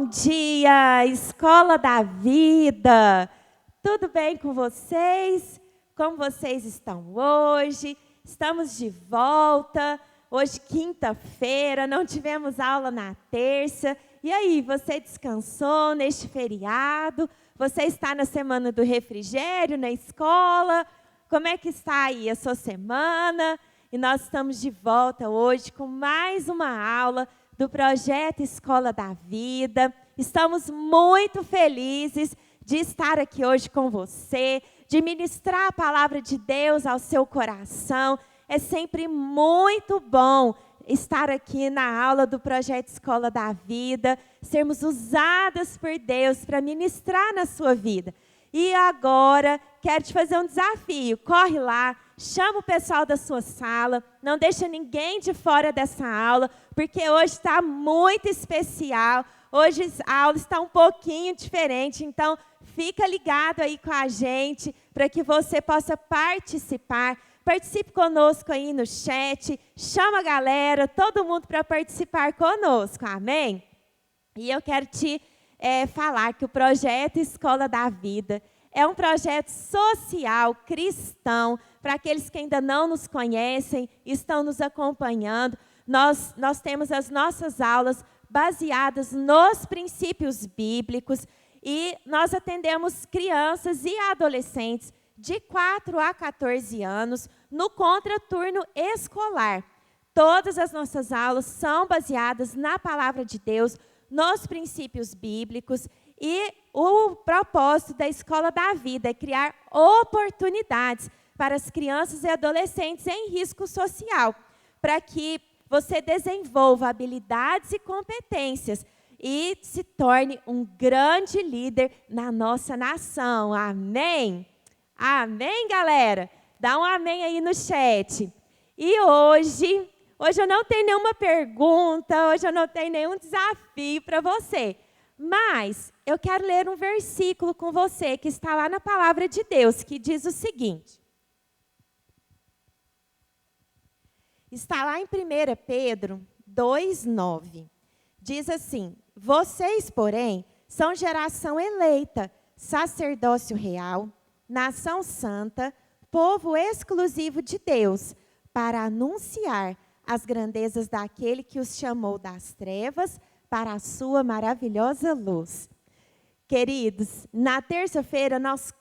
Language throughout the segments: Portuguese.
dia, Escola da Vida! Tudo bem com vocês? Como vocês estão hoje? Estamos de volta. Hoje, quinta-feira, não tivemos aula na terça. E aí, você descansou neste feriado? Você está na semana do refrigério, na escola? Como é que está aí a sua semana? E nós estamos de volta hoje com mais uma aula do Projeto Escola da Vida. Estamos muito felizes de estar aqui hoje com você, de ministrar a palavra de Deus ao seu coração. É sempre muito bom estar aqui na aula do Projeto Escola da Vida, sermos usadas por Deus para ministrar na sua vida. E agora, quero te fazer um desafio. Corre lá, chama o pessoal da sua sala, não deixa ninguém de fora dessa aula, porque hoje está muito especial. Hoje a aula está um pouquinho diferente, então fica ligado aí com a gente para que você possa participar. Participe conosco aí no chat, chama a galera, todo mundo para participar conosco, amém? E eu quero te falar que o Projeto Escola da Vida é um projeto social, cristão, para aqueles que ainda não nos conhecem, estão nos acompanhando. Nós temos as nossas aulas baseadas nos princípios bíblicos e nós atendemos crianças e adolescentes de 4 a 14 anos no contraturno escolar. Todas as nossas aulas são baseadas na palavra de Deus, nos princípios bíblicos, e o propósito da Escola da Vida é criar oportunidades para as crianças e adolescentes em risco social, para que você desenvolva habilidades e competências e se torne um grande líder na nossa nação. Amém? Amém, galera? Dá um amém aí no chat. E hoje eu não tenho nenhuma pergunta, hoje eu não tenho nenhum desafio para você. Mas eu quero ler um versículo com você que está lá na palavra de Deus, que diz o seguinte. Está lá em 1 Pedro 2,9. Diz assim: vocês, porém, são geração eleita, sacerdócio real, nação santa, povo exclusivo de Deus, para anunciar as grandezas daquele que os chamou das trevas para a sua maravilhosa luz. Queridos, na terça-feira nós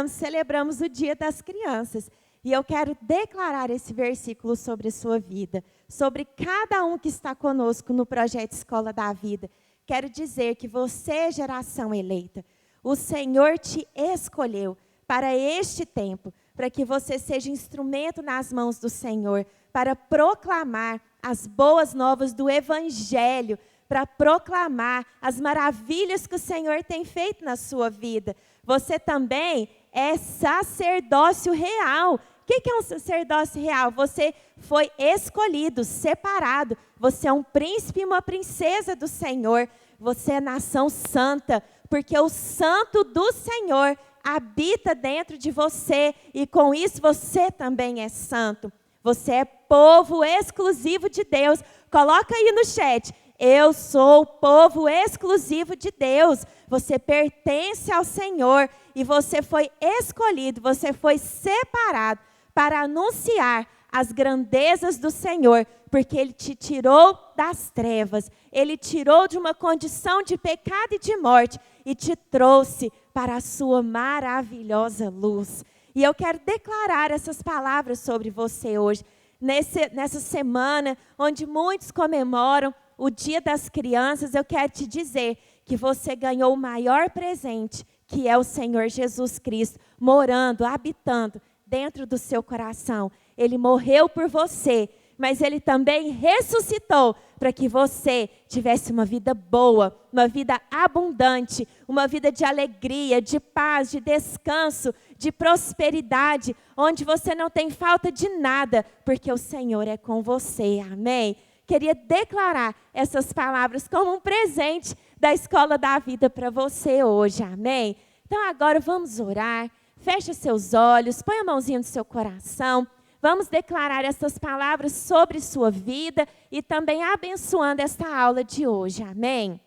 celebramos o Dia das Crianças. E eu quero declarar esse versículo sobre a sua vida, sobre cada um que está conosco no Projeto Escola da Vida. Quero dizer que você é geração eleita. O Senhor te escolheu para este tempo, para que você seja instrumento nas mãos do Senhor, para proclamar as boas novas do Evangelho, para proclamar as maravilhas que o Senhor tem feito na sua vida. Você também é sacerdócio real. O que é um sacerdócio real? Você foi escolhido, separado. Você é um príncipe e uma princesa do Senhor. Você é nação santa, porque o santo do Senhor habita dentro de você. E com isso você também é santo. Você é povo exclusivo de Deus. Coloca aí no chat. Eu sou o povo exclusivo de Deus. Você pertence ao Senhor e você foi escolhido, você foi separado para anunciar as grandezas do Senhor, porque Ele te tirou das trevas, Ele tirou de uma condição de pecado e de morte e te trouxe para a sua maravilhosa luz. E eu quero declarar essas palavras sobre você hoje, nessa semana onde muitos comemoram o Dia das Crianças. Eu quero te dizer que você ganhou o maior presente, que é o Senhor Jesus Cristo, morando, habitando dentro do seu coração. Ele morreu por você, mas Ele também ressuscitou para que você tivesse uma vida boa, uma vida abundante, uma vida de alegria, de paz, de descanso, de prosperidade, onde você não tem falta de nada, porque o Senhor é com você. Amém? Queria declarar essas palavras como um presente da Escola da Vida para você hoje, amém? Então agora vamos orar, feche seus olhos, põe a mãozinha no seu coração, vamos declarar essas palavras sobre sua vida e também abençoando esta aula de hoje, amém?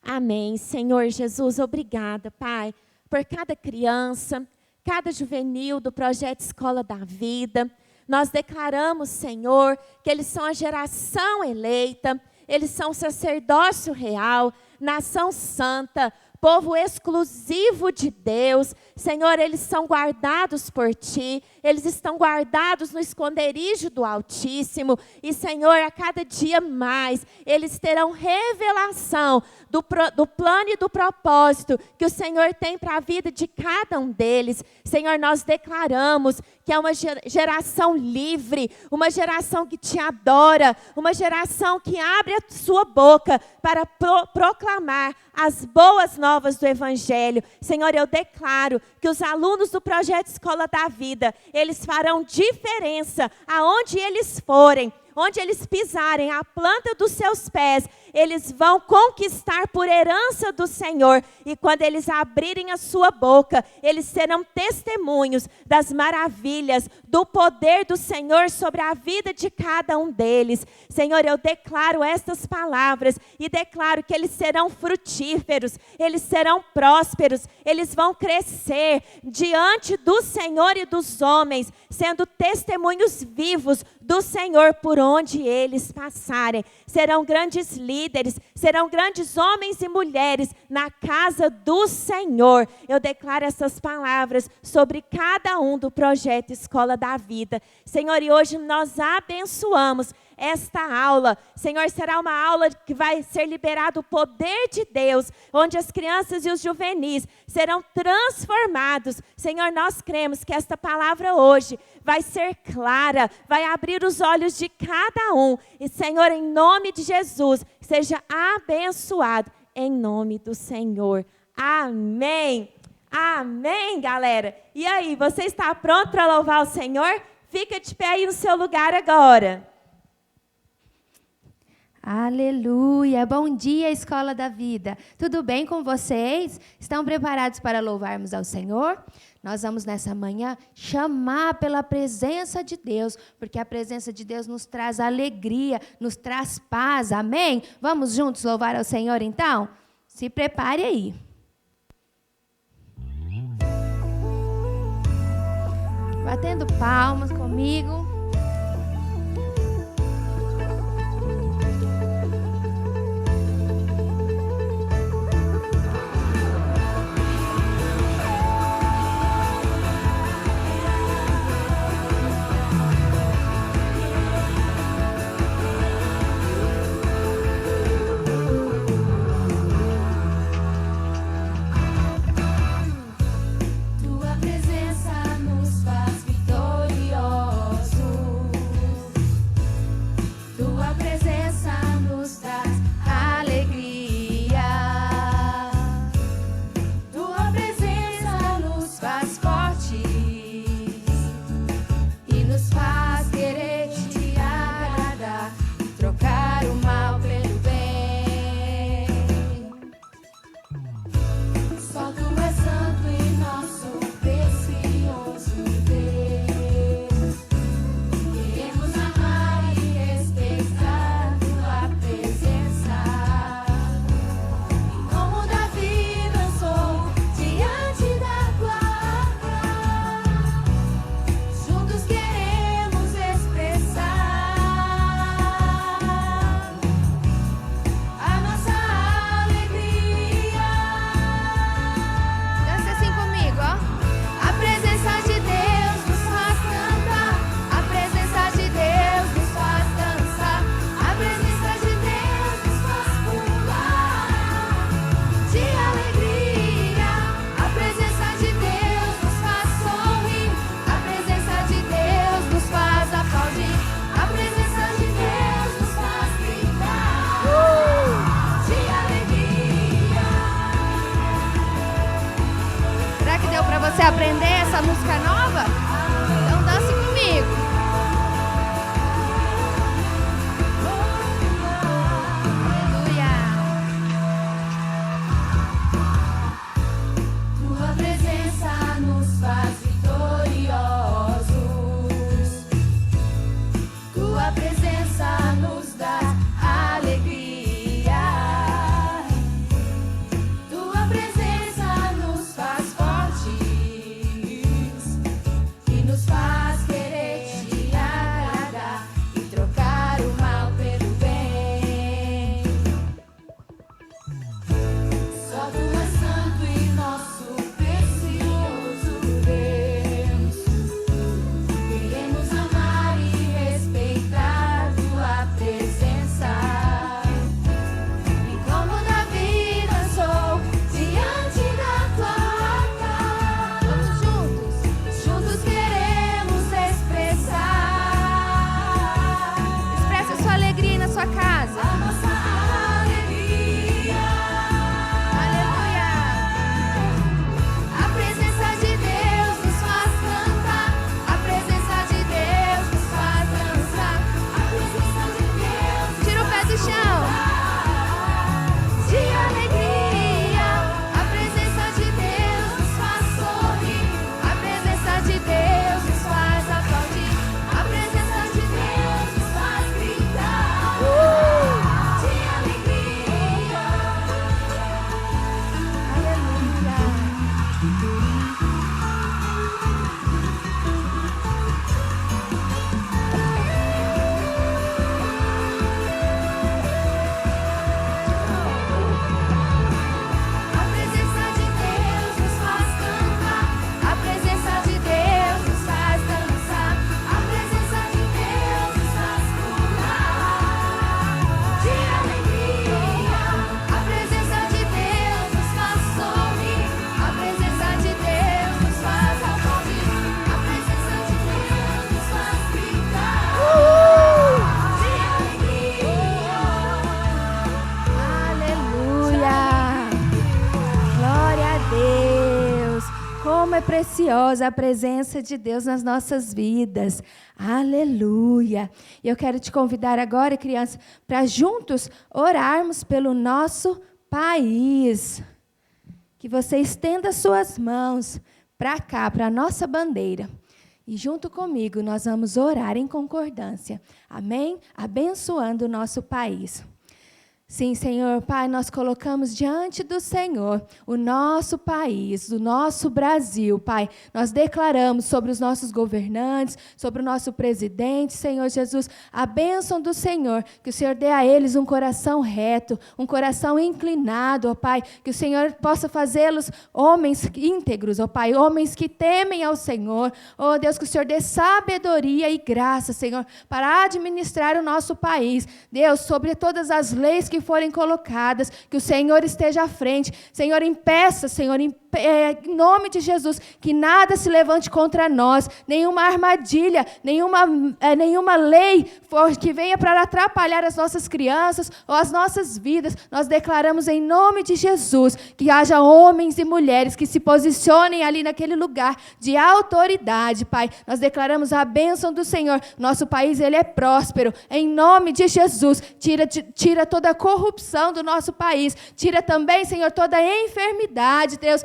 Amém. Senhor Jesus, obrigada, Pai, por cada criança, cada juvenil do projeto Escola da Vida. Nós declaramos, Senhor, que eles são a geração eleita, eles são sacerdócio real, nação santa, povo exclusivo de Deus. Senhor, eles são guardados por Ti, eles estão guardados no esconderijo do Altíssimo. E, Senhor, a cada dia mais, eles terão revelação do plano e do propósito que o Senhor tem para a vida de cada um deles. Senhor, nós declaramos que é uma geração livre, uma geração que Te adora, uma geração que abre a sua boca para proclamar as boas novas do Evangelho. Senhor, eu declaro que os alunos do Projeto Escola da Vida, eles farão diferença aonde eles forem. Onde eles pisarem a planta dos seus pés, eles vão conquistar por herança do Senhor. E quando eles abrirem a sua boca, eles serão testemunhos das maravilhas, do poder do Senhor sobre a vida de cada um deles. Senhor, eu declaro estas palavras e declaro que eles serão frutíferos, eles serão prósperos, eles vão crescer diante do Senhor e dos homens, sendo testemunhos vivos do Senhor por onde eles passarem. Serão grandes líderes, serão grandes homens e mulheres na casa do Senhor. Eu declaro essas palavras sobre cada um do projeto Escola da Vida. Senhor, e hoje nós abençoamos esta aula. Senhor, será uma aula que vai ser liberado o poder de Deus, onde as crianças e os juvenis serão transformados. Senhor, nós cremos que esta palavra hoje vai ser clara, vai abrir os olhos de cada um. E, Senhor, em nome de Jesus, seja abençoado em nome do Senhor. Amém. Amém, galera. E aí, você está pronto para louvar o Senhor? Fica de pé aí no seu lugar agora. Aleluia! Bom dia, Escola da Vida. Tudo bem com vocês? Estão preparados para louvarmos ao Senhor? Nós vamos nessa manhã chamar pela presença de Deus, porque a presença de Deus nos traz alegria, nos traz paz, amém? Vamos juntos louvar ao Senhor então? Se prepare aí. Batendo palmas comigo. Você aprender essa música nova? Então dance comigo. Aleluia. Tua presença nos faz vitoriosos. Tua presença nos dá alegria. Como é preciosa a presença de Deus nas nossas vidas. Aleluia. E eu quero te convidar agora, criança, para juntos orarmos pelo nosso país. Que você estenda suas mãos para cá, para a nossa bandeira. E junto comigo nós vamos orar em concordância. Amém? Abençoando o nosso país. Sim, Senhor, Pai, nós colocamos diante do Senhor o nosso país, o nosso Brasil, Pai. Nós declaramos sobre os nossos governantes, sobre o nosso presidente, Senhor Jesus, a bênção do Senhor, que o Senhor dê a eles um coração reto, um coração inclinado, ó Pai, que o Senhor possa fazê-los homens íntegros, ó Pai, homens que temem ao Senhor, ó Deus, que o Senhor dê sabedoria e graça, Senhor, para administrar o nosso país, Deus, sobre todas as leis que forem colocadas, que o Senhor esteja à frente. Senhor, impeça, Senhor, em nome de Jesus, que nada se levante contra nós, nenhuma armadilha, nenhuma lei que venha para atrapalhar as nossas crianças ou as nossas vidas. Nós declaramos em nome de Jesus que haja homens e mulheres que se posicionem ali naquele lugar de autoridade, Pai. Nós declaramos a bênção do Senhor. Nosso país, ele é próspero. Em nome de Jesus, tira toda a corrupção do nosso país. Tira também, Senhor, toda a enfermidade, Deus.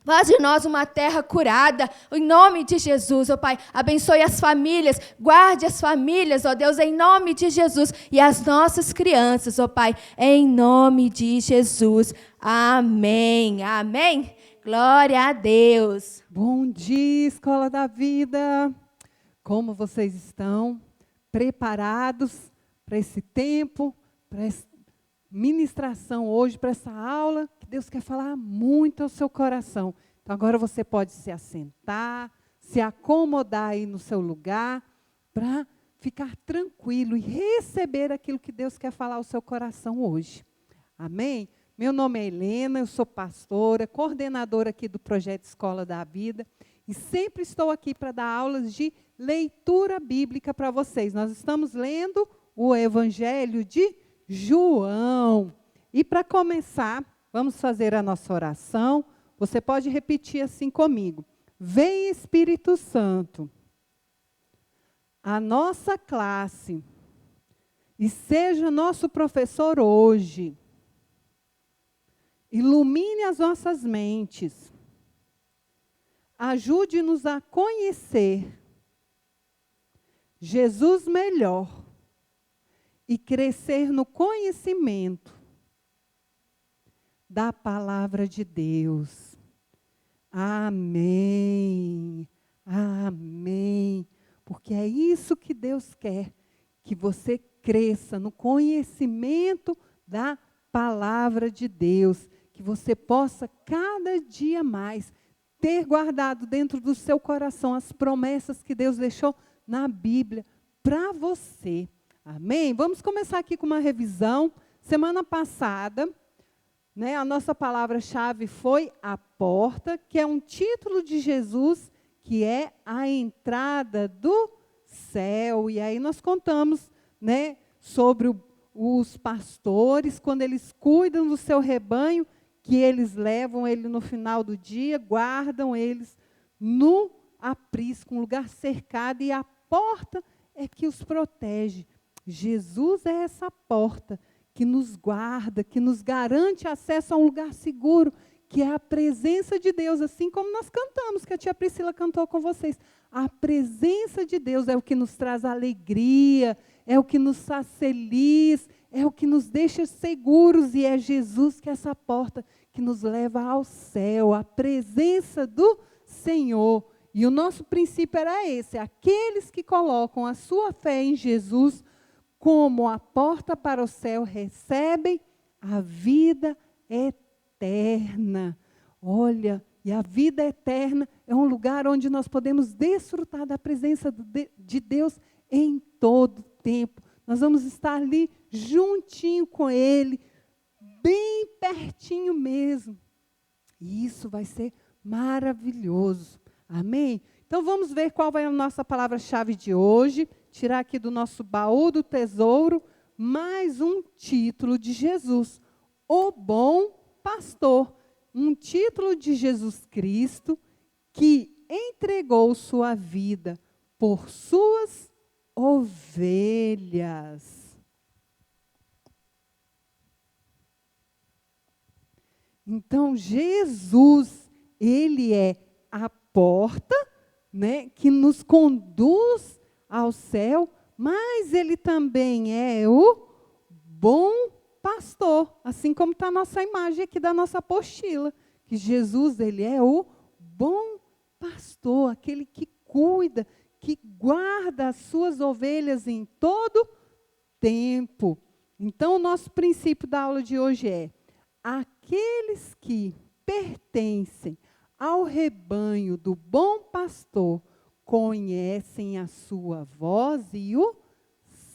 Faz de nós uma terra curada, em nome de Jesus, ó Pai. Abençoe as famílias, guarde as famílias, ó Deus, em nome de Jesus. E as nossas crianças, ó Pai, em nome de Jesus. Amém, amém. Glória a Deus. Bom dia, Escola da Vida. Como vocês estão? Preparados para esse tempo, para essa ministração hoje, para essa aula? Deus quer falar muito ao seu coração. Então, agora você pode se assentar, se acomodar aí no seu lugar, para ficar tranquilo e receber aquilo que Deus quer falar ao seu coração hoje. Amém? Meu nome é Helena, eu sou pastora, coordenadora aqui do Projeto Escola da Vida, e sempre estou aqui para dar aulas de leitura bíblica para vocês. Nós estamos lendo o Evangelho de João. E para começar, vamos fazer a nossa oração. Você pode repetir assim comigo. Vem, Espírito Santo, a nossa classe, e seja nosso professor hoje. Ilumine as nossas mentes. Ajude-nos a conhecer Jesus melhor e crescer no conhecimento da palavra de Deus. Amém. Amém. Porque é isso que Deus quer, que você cresça no conhecimento da palavra de Deus, que você possa cada dia mais ter guardado dentro do seu coração as promessas que Deus deixou na Bíblia para você. Amém? Vamos começar aqui com uma revisão. Semana passada, a nossa palavra-chave foi a porta, que é um título de Jesus, que é a entrada do céu. E aí nós contamos sobre os pastores, quando eles cuidam do seu rebanho, que eles levam ele no final do dia, guardam eles no aprisco, um lugar cercado, e a porta é que os protege. Jesus é essa porta que nos guarda, que nos garante acesso a um lugar seguro, que é a presença de Deus, assim como nós cantamos, que a tia Priscila cantou com vocês. A presença de Deus é o que nos traz alegria, é o que nos faz feliz, é o que nos deixa seguros, e é Jesus que é essa porta que nos leva ao céu, a presença do Senhor. E o nosso princípio era esse: aqueles que colocam a sua fé em Jesus como a porta para o céu recebem a vida eterna. Olha, e a vida eterna é um lugar onde nós podemos desfrutar da presença de Deus em todo tempo. Nós vamos estar ali juntinho com Ele, bem pertinho mesmo. E isso vai ser maravilhoso. Amém? Então vamos ver qual vai a nossa palavra-chave de hoje. Tirar aqui do nosso baú do tesouro mais um título de Jesus: o bom pastor. um título de Jesus Cristo que entregou sua vida por suas ovelhas. Então, Jesus, ele é a porta, né, que nos conduz ao céu, mas ele também é o bom pastor, assim como está a nossa imagem aqui da nossa apostila, que Jesus, ele é o bom pastor, aquele que cuida, que guarda as suas ovelhas em todo tempo. Então, o nosso princípio da aula de hoje é: aqueles que pertencem ao rebanho do bom pastor conhecem a sua voz e o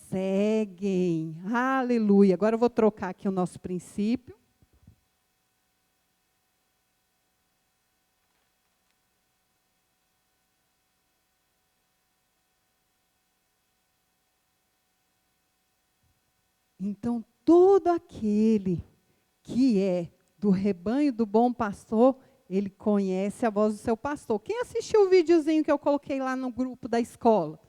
seguem. Aleluia. Agora eu vou trocar aqui o nosso princípio. Então, todo aquele que é do rebanho do bom pastor, ele conhece a voz do seu pastor. Quem assistiu o videozinho que eu coloquei lá no grupo da escola,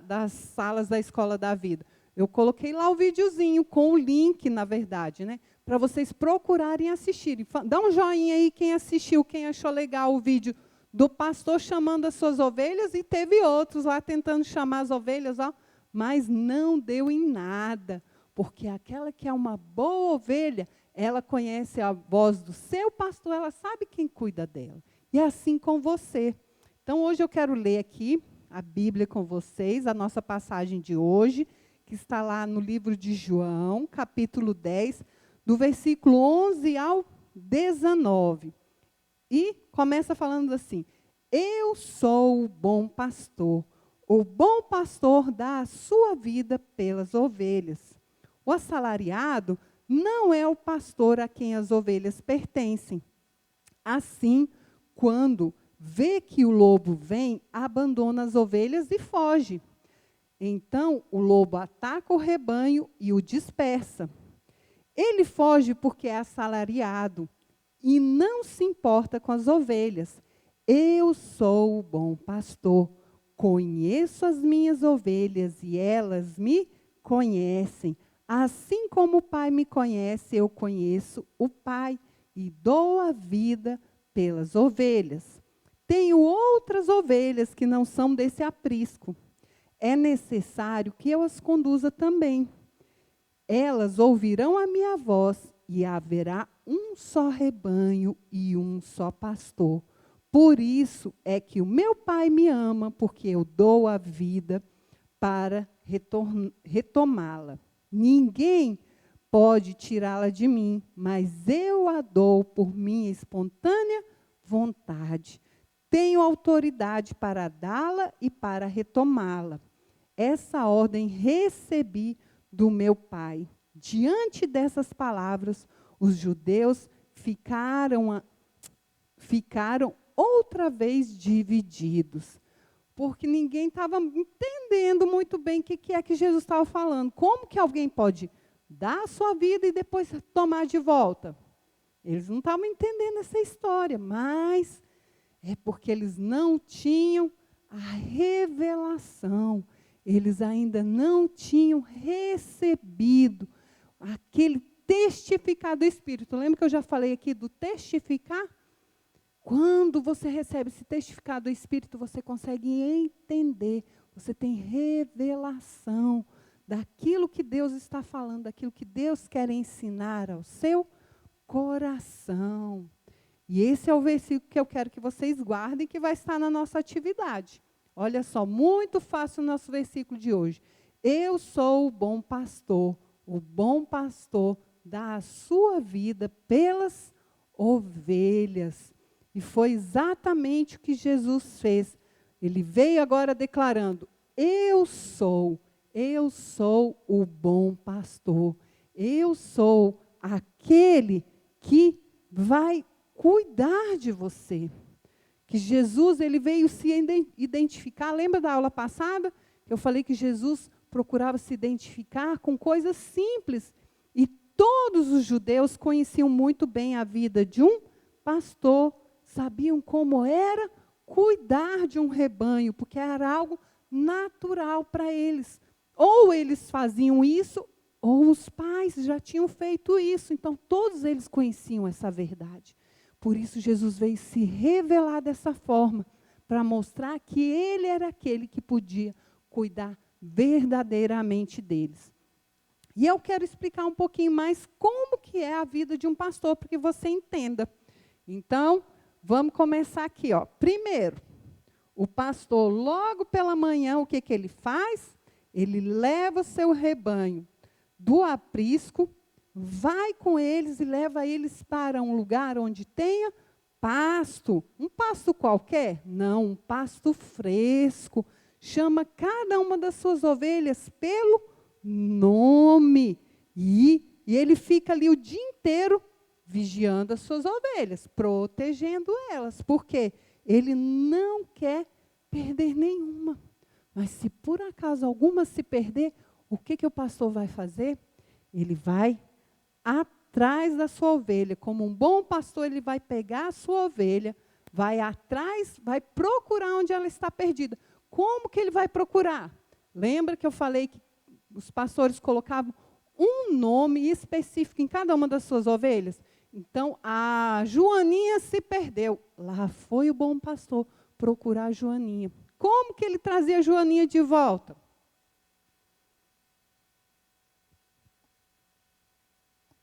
das salas da Escola da Vida? Eu coloquei lá o videozinho com o link, na verdade, né? Para vocês procurarem assistirem. Dá um joinha aí quem assistiu, quem achou legal o vídeo do pastor chamando as suas ovelhas, e teve outros lá tentando chamar as ovelhas, ó, mas não deu em nada, porque aquela que é uma boa ovelha, ela conhece a voz do seu pastor, ela sabe quem cuida dela. E é assim com você. Então, hoje eu quero ler aqui a Bíblia com vocês, a nossa passagem de hoje, que está lá no livro de João, capítulo 10, do versículo 11 ao 19. E começa falando assim: eu sou o bom pastor dá a sua vida pelas ovelhas. O assalariado não é o pastor a quem as ovelhas pertencem. Assim, quando vê que o lobo vem, abandona as ovelhas e foge. Então, o lobo ataca o rebanho e o dispersa. Ele foge porque é assalariado e não se importa com as ovelhas. Eu sou o bom pastor, conheço as minhas ovelhas e elas me conhecem. Assim como o Pai me conhece, eu conheço o Pai e dou a vida pelas ovelhas. Tenho outras ovelhas que não são desse aprisco. É necessário que eu as conduza também. Elas ouvirão a minha voz e haverá um só rebanho e um só pastor. Por isso é que o meu Pai me ama, porque eu dou a vida para retomá-la. Ninguém pode tirá-la de mim, mas eu a dou por minha espontânea vontade. Tenho autoridade para dá-la e para retomá-la. Essa ordem recebi do meu Pai. Diante dessas palavras, os judeus ficaram outra vez divididos, porque ninguém estava entendendo muito bem o que é que Jesus estava falando. Como que alguém pode dar a sua vida e depois tomar de volta? Eles não estavam entendendo essa história, mas é porque eles não tinham a revelação. Eles ainda não tinham recebido aquele testificar do Espírito. Lembra que eu já falei aqui do testificar? Quando você recebe esse testificado do Espírito, você consegue entender, você tem revelação daquilo que Deus está falando, daquilo que Deus quer ensinar ao seu coração. E esse é o versículo que eu quero que vocês guardem, que vai estar na nossa atividade. Olha só, muito fácil o nosso versículo de hoje. Eu sou o bom pastor dá a sua vida pelas ovelhas. E foi exatamente o que Jesus fez. Ele veio agora declarando: eu sou o bom pastor. Eu sou aquele que vai cuidar de você. Que Jesus, ele veio se identificar. Lembra da aula passada? Eu falei que Jesus procurava se identificar com coisas simples. E todos os judeus conheciam muito bem a vida de um pastor sabiam como era cuidar de um rebanho, porque era algo natural para eles. Ou eles faziam isso, ou os pais já tinham feito isso. Então, todos eles conheciam essa verdade. Por isso, Jesus veio se revelar dessa forma, para mostrar que ele era aquele que podia cuidar verdadeiramente deles. E eu quero explicar um pouquinho mais como que é a vida de um pastor, para que você entenda. Então, vamos começar aqui. Primeiro, o pastor, logo pela manhã, o que ele faz? Ele leva seu rebanho do aprisco, vai com eles e leva eles para um lugar onde tenha pasto. Um pasto qualquer? Não, um pasto fresco. Chama cada uma das suas ovelhas pelo nome. E ele fica ali o dia inteiro vigiando as suas ovelhas, protegendo elas. Por quê? Ele não quer perder nenhuma. Mas se por acaso alguma se perder, o que o pastor vai fazer? Ele vai atrás da sua ovelha. Como um bom pastor, ele vai pegar a sua ovelha, vai atrás, vai procurar onde ela está perdida. Como que ele vai procurar? Lembra que eu falei que os pastores colocavam um nome específico em cada uma das suas ovelhas? Então, a Joaninha se perdeu. Lá foi o bom pastor procurar a Joaninha. Como que ele trazia a Joaninha de volta?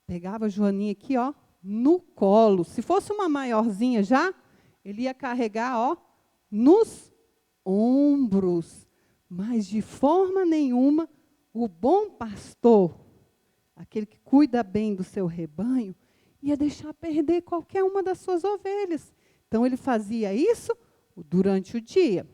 Pegava a Joaninha aqui, no colo. Se fosse uma maiorzinha já, ele ia carregar, nos ombros. Mas de forma nenhuma, o bom pastor, aquele que cuida bem do seu rebanho, ia deixar perder qualquer uma das suas ovelhas. Então, ele fazia isso durante o dia.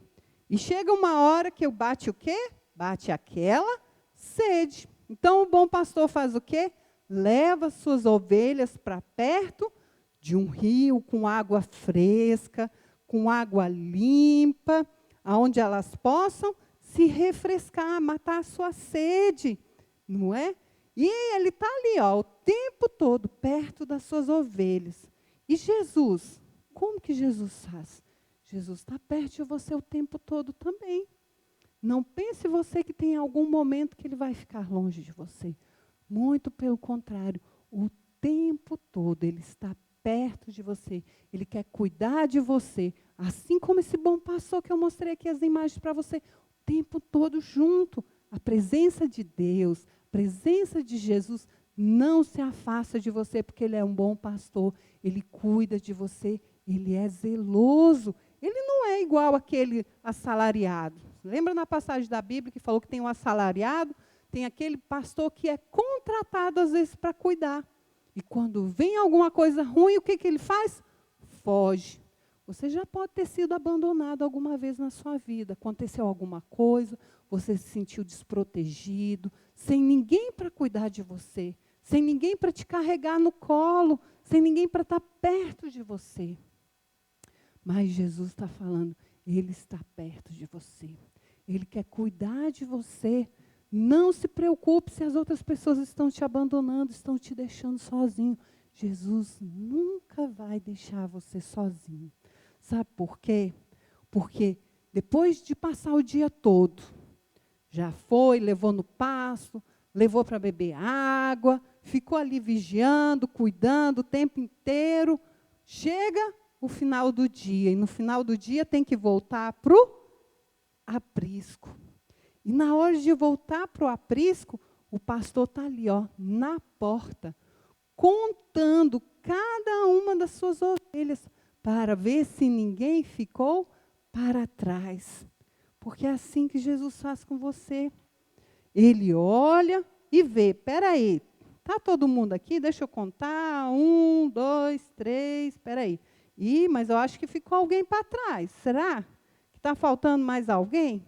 E chega uma hora que bate o quê? Bate aquela sede. Então, o bom pastor faz o quê? Leva suas ovelhas para perto de um rio com água fresca, com água limpa, aonde elas possam se refrescar, matar a sua sede, não é? E ele está ali, o tempo todo, perto das suas ovelhas. E Jesus, como que Jesus faz? Jesus está perto de você o tempo todo também. Não pense você que tem algum momento que ele vai ficar longe de você. Muito pelo contrário, o tempo todo ele está perto de você. Ele quer cuidar de você, assim como esse bom pastor que eu mostrei aqui as imagens para você, o tempo todo junto. A presença de Deus, a presença de Jesus não se afasta de você, porque ele é um bom pastor, ele cuida de você, ele é zeloso. Ele não é igual aquele assalariado. Lembra na passagem da Bíblia que falou que tem um assalariado? Tem aquele pastor que é contratado, às vezes, para cuidar. E quando vem alguma coisa ruim, o que ele faz? Foge. Você já pode ter sido abandonado alguma vez na sua vida. Aconteceu alguma coisa, você se sentiu desprotegido, sem ninguém para cuidar de você, sem ninguém para te carregar no colo, sem ninguém para estar perto de você. Mas Jesus está falando, ele está perto de você. Ele quer cuidar de você. Não se preocupe se as outras pessoas estão te abandonando, estão te deixando sozinho. Jesus nunca vai deixar você sozinho. Sabe por quê? Porque depois de passar o dia todo, já foi, levou no pasto, levou para beber água, ficou ali vigiando, cuidando o tempo inteiro. Chega o final do dia, e no final do dia tem que voltar para o aprisco. E na hora de voltar para o aprisco, o pastor está ali, na porta, contando cada uma das suas ovelhas, para ver se ninguém ficou para trás. Porque é assim que Jesus faz com você. Ele olha e vê, espera aí, está todo mundo aqui? Deixa eu contar, 1, 2, 3, espera aí. Mas eu acho que ficou alguém para trás, será? Que está faltando mais alguém?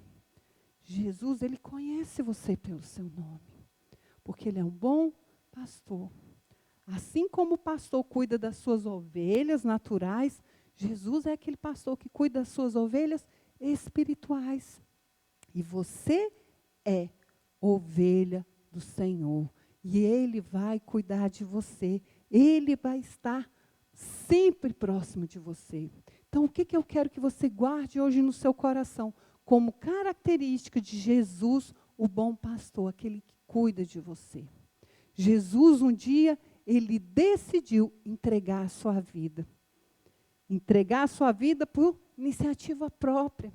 Jesus, ele conhece você pelo seu nome, porque ele é um bom pastor. Assim como o pastor cuida das suas ovelhas naturais, Jesus é aquele pastor que cuida das suas ovelhas espirituais. E você é ovelha do Senhor. E ele vai cuidar de você. Ele vai estar sempre próximo de você. Então, o que eu quero que você guarde hoje no seu coração? Como característica de Jesus, o bom pastor, aquele que cuida de você. Jesus, um dia, ele decidiu entregar a sua vida. Entregar a sua vida por iniciativa própria.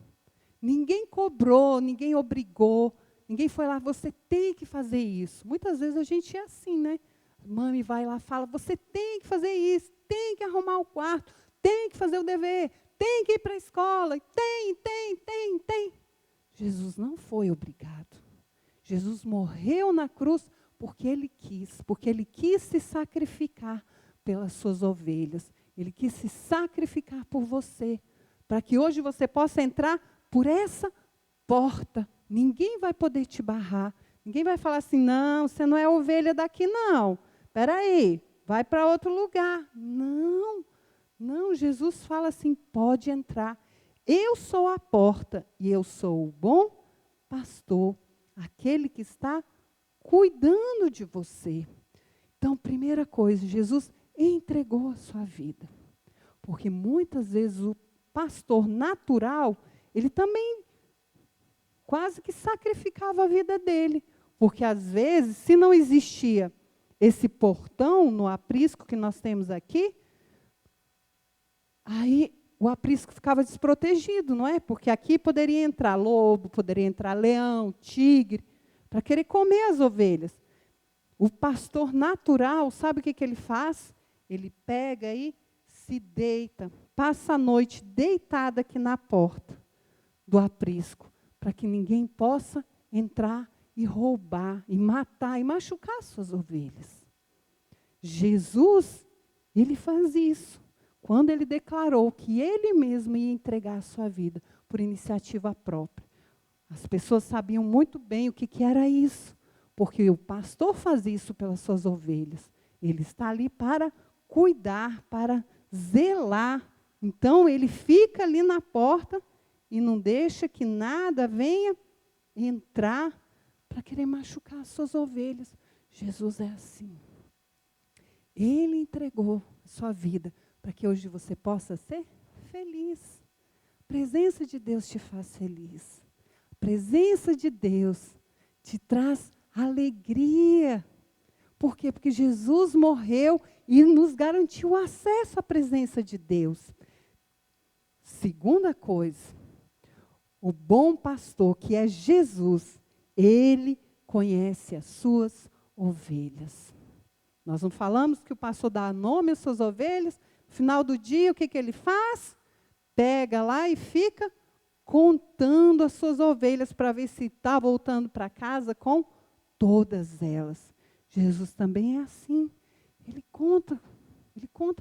Ninguém cobrou, ninguém obrigou, ninguém foi lá, você tem que fazer isso. Muitas vezes a gente é assim, né? Mãe vai lá e fala, você tem que fazer isso, tem que arrumar o quarto, tem que fazer o dever, tem que ir para a escola, tem. Jesus não foi obrigado. Jesus morreu na cruz porque ele quis se sacrificar pelas suas ovelhas. Ele quis se sacrificar por você, para que hoje você possa entrar por essa porta. Ninguém vai poder te barrar. Ninguém vai falar assim, não, você não é ovelha daqui, não. Espera aí, vai para outro lugar. Não, Jesus fala assim, pode entrar. Eu sou a porta e eu sou o bom pastor, aquele que está cuidando de você. Então, primeira coisa, Jesus entregou a sua vida. Porque muitas vezes o pastor natural, ele também quase que sacrificava a vida dele. Porque às vezes, se não existia esse portão no aprisco que nós temos aqui, aí o aprisco ficava desprotegido, não é? Porque aqui poderia entrar lobo, poderia entrar leão, tigre, para querer comer as ovelhas. O pastor natural, sabe o que ele faz? Ele pega aí, se deita, passa a noite deitada aqui na porta do aprisco, para que ninguém possa entrar e roubar, e matar, e machucar suas ovelhas. Jesus, ele faz isso. Quando ele declarou que ele mesmo ia entregar a sua vida por iniciativa própria. As pessoas sabiam muito bem o que era isso, porque o pastor faz isso pelas suas ovelhas. Ele está ali para cuidar, para zelar. Então, ele fica ali na porta e não deixa que nada venha entrar para querer machucar as suas ovelhas. Jesus é assim. Ele entregou a sua vida para que hoje você possa ser feliz. A presença de Deus te faz feliz. A presença de Deus te traz alegria. Por quê? Porque Jesus morreu e nos garantiu acesso à presença de Deus. Segunda coisa, o bom pastor, que é Jesus, ele conhece as suas ovelhas. Nós não falamos que o pastor dá nome às suas ovelhas? No final do dia, o que ele faz? Pega lá e fica contando as suas ovelhas para ver se está voltando para casa com todas elas. Jesus também é assim. Ele conta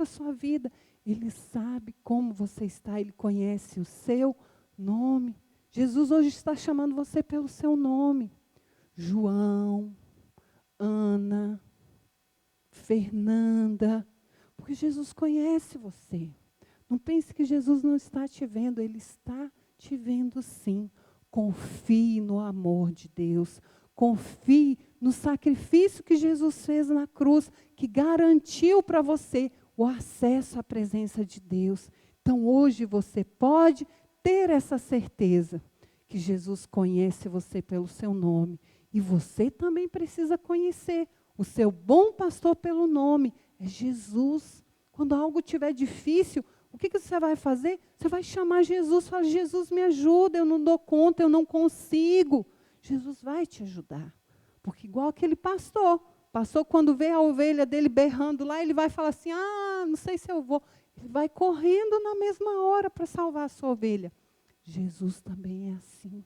a sua vida. Ele sabe como você está, ele conhece o seu nome. Jesus hoje está chamando você pelo seu nome. João, Ana, Fernanda, porque Jesus conhece você. Não pense que Jesus não está te vendo, ele está te vendo sim. Confie no amor de Deus, confie no sacrifício que Jesus fez na cruz, que garantiu para você o acesso à presença de Deus. Então hoje você pode ter essa certeza que Jesus conhece você pelo seu nome. E você também precisa conhecer o seu bom pastor pelo nome. É Jesus. Quando algo estiver difícil, o que você vai fazer? Você vai chamar Jesus, falar, Jesus me ajuda, eu não dou conta, eu não consigo. Jesus vai te ajudar. Porque igual aquele pastor quando vê a ovelha dele berrando lá, ele vai falar assim, não sei se eu vou. Ele vai correndo na mesma hora para salvar a sua ovelha. Jesus também é assim.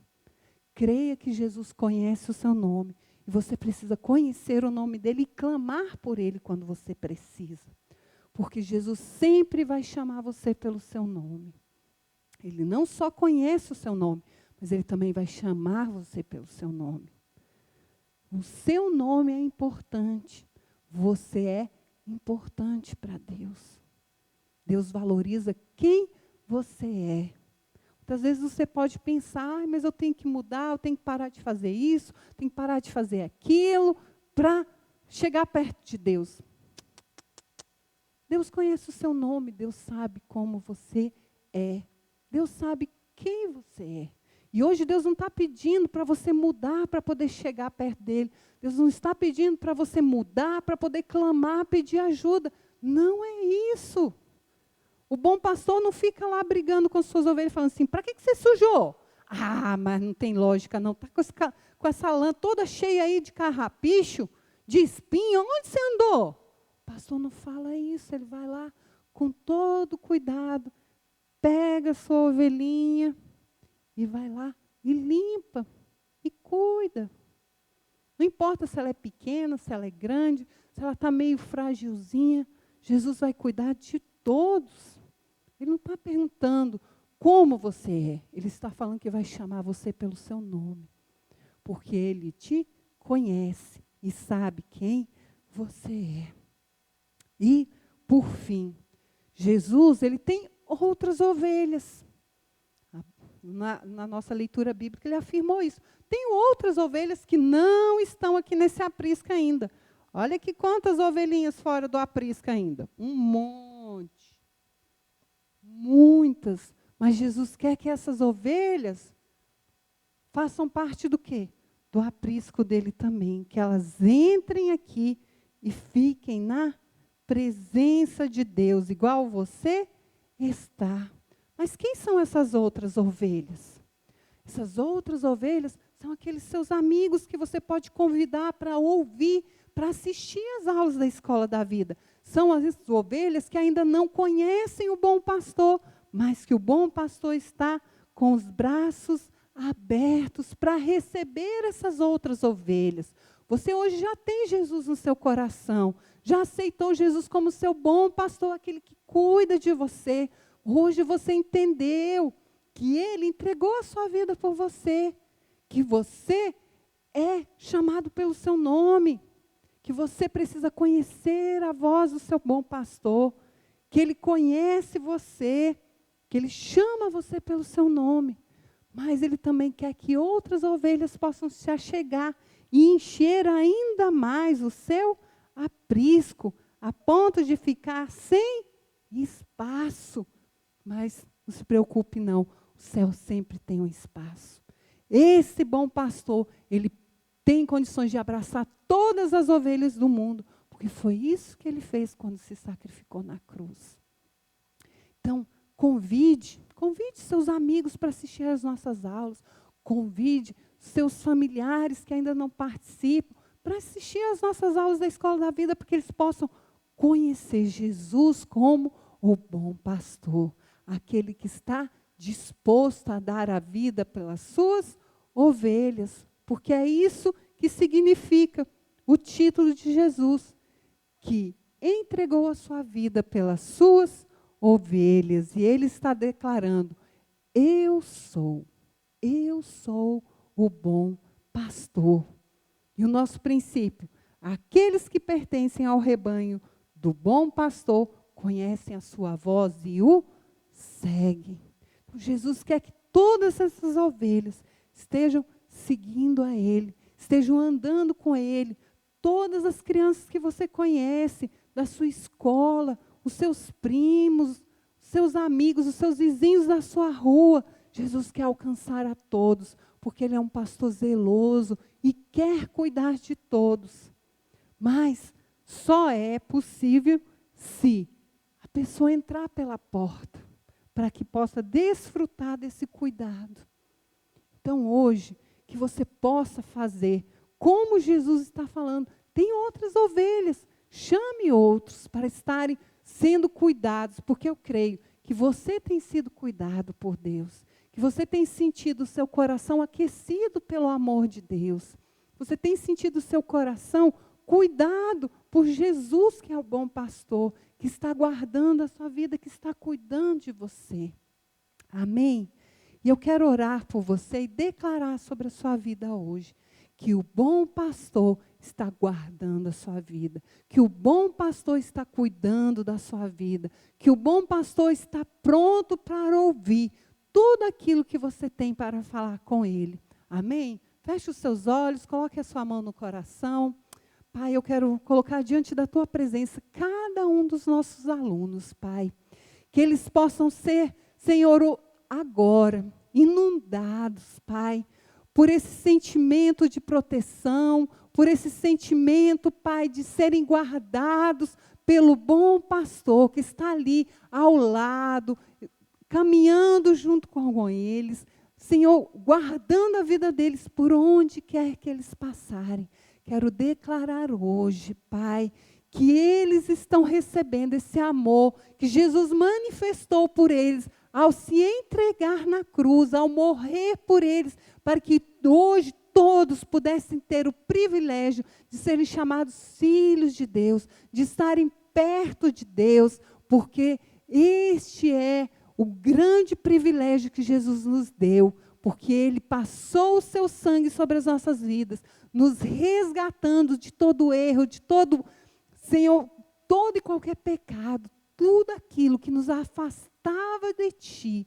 Creia que Jesus conhece o seu nome. E você precisa conhecer o nome dele e clamar por ele quando você precisa. Porque Jesus sempre vai chamar você pelo seu nome. Ele não só conhece o seu nome, mas ele também vai chamar você pelo seu nome. O seu nome é importante. Você é importante para Deus. Deus valoriza quem você é. Muitas vezes você pode pensar, mas eu tenho que mudar, eu tenho que parar de fazer isso, tenho que parar de fazer aquilo, para chegar perto de Deus. Deus conhece o seu nome, Deus sabe como você é. Deus sabe quem você é. E hoje Deus não está pedindo para você mudar para poder chegar perto dele. Deus não está pedindo para você mudar para poder clamar, pedir ajuda. Não é isso. O bom pastor não fica lá brigando com suas ovelhas, falando assim, para que você sujou? Ah, mas não tem lógica não. Está com essa lã toda cheia aí de carrapicho, de espinho. Onde você andou? O pastor não fala isso. Ele vai lá com todo cuidado, pega a sua ovelhinha e vai lá e limpa e cuida. Não importa se ela é pequena, se ela é grande, se ela está meio fragilzinha, Jesus vai cuidar de todos. Ele não está perguntando como você é. Ele está falando que vai chamar você pelo seu nome. Porque Ele te conhece e sabe quem você é. E, por fim, Jesus, Ele tem outras ovelhas. Na nossa leitura bíblica, Ele afirmou isso. Tem outras ovelhas que não estão aqui nesse aprisco ainda. Olha aqui quantas ovelhinhas fora do aprisco ainda. Um monte. Muitas. Mas Jesus quer que essas ovelhas façam parte do quê? Do aprisco dele também. Que elas entrem aqui e fiquem na presença de Deus, igual você está. Mas quem são essas outras ovelhas? Essas outras ovelhas são aqueles seus amigos que você pode convidar para ouvir, para assistir às aulas da Escola da Vida. São as ovelhas que ainda não conhecem o bom pastor, mas que o bom pastor está com os braços abertos para receber essas outras ovelhas. Você hoje já tem Jesus no seu coração, já aceitou Jesus como seu bom pastor, aquele que cuida de você. Hoje você entendeu que Ele entregou a sua vida por você, que você é chamado pelo seu nome, que você precisa conhecer a voz do seu bom pastor, que Ele conhece você, que Ele chama você pelo seu nome, mas Ele também quer que outras ovelhas possam se achegar e encher ainda mais o seu aprisco, a ponto de ficar sem espaço. Mas não se preocupe não, o céu sempre tem um espaço. Esse bom pastor, ele tem condições de abraçar todas as ovelhas do mundo, porque foi isso que ele fez quando se sacrificou na cruz. Então, convide seus amigos para assistir às nossas aulas, convide seus familiares que ainda não participam para assistir às nossas aulas da Escola da Vida, para que eles possam conhecer Jesus como o bom pastor, aquele que está disposto a dar a vida pelas suas ovelhas, porque é isso que significa o título de Jesus, que entregou a sua vida pelas suas ovelhas, e Ele está declarando, eu sou o bom pastor. E o nosso princípio, aqueles que pertencem ao rebanho do bom pastor, conhecem a sua voz e o seguem. Então, Jesus quer que todas essas ovelhas estejam seguindo a Ele, estejam andando com Ele. Todas as crianças que você conhece, da sua escola, os seus primos, os seus amigos, os seus vizinhos da sua rua. Jesus quer alcançar a todos, porque Ele é um pastor zeloso e quer cuidar de todos. Mas só é possível se a pessoa entrar pela porta, para que possa desfrutar desse cuidado. Então, hoje, que você possa fazer, como Jesus está falando, tem outras ovelhas, chame outros para estarem sendo cuidados, porque eu creio que você tem sido cuidado por Deus, que você tem sentido o seu coração aquecido pelo amor de Deus, você tem sentido o seu coração cuidado por Jesus, que é o bom pastor, que está guardando a sua vida, que está cuidando de você. Amém? E eu quero orar por você e declarar sobre a sua vida hoje, que o bom pastor está guardando a sua vida, que o bom pastor está cuidando da sua vida, que o bom pastor está pronto para ouvir tudo aquilo que você tem para falar com Ele. Amém? Feche os seus olhos, coloque a sua mão no coração. Pai, eu quero colocar diante da Tua presença cada um dos nossos alunos, Pai. Que eles possam ser, Senhor, agora, inundados, Pai, por esse sentimento de proteção, por esse sentimento, Pai, de serem guardados pelo bom pastor que está ali ao lado, caminhando junto com eles, Senhor, guardando a vida deles por onde quer que eles passarem. Quero declarar hoje, Pai, que eles estão recebendo esse amor que Jesus manifestou por eles ao se entregar na cruz, ao morrer por eles, para que hoje todos pudessem ter o privilégio de serem chamados filhos de Deus, de estarem perto de Deus, porque este é o grande privilégio que Jesus nos deu, porque Ele passou o seu sangue sobre as nossas vidas, nos resgatando de todo erro, de todo, Senhor, todo e qualquer pecado, tudo aquilo que nos afastava de Ti.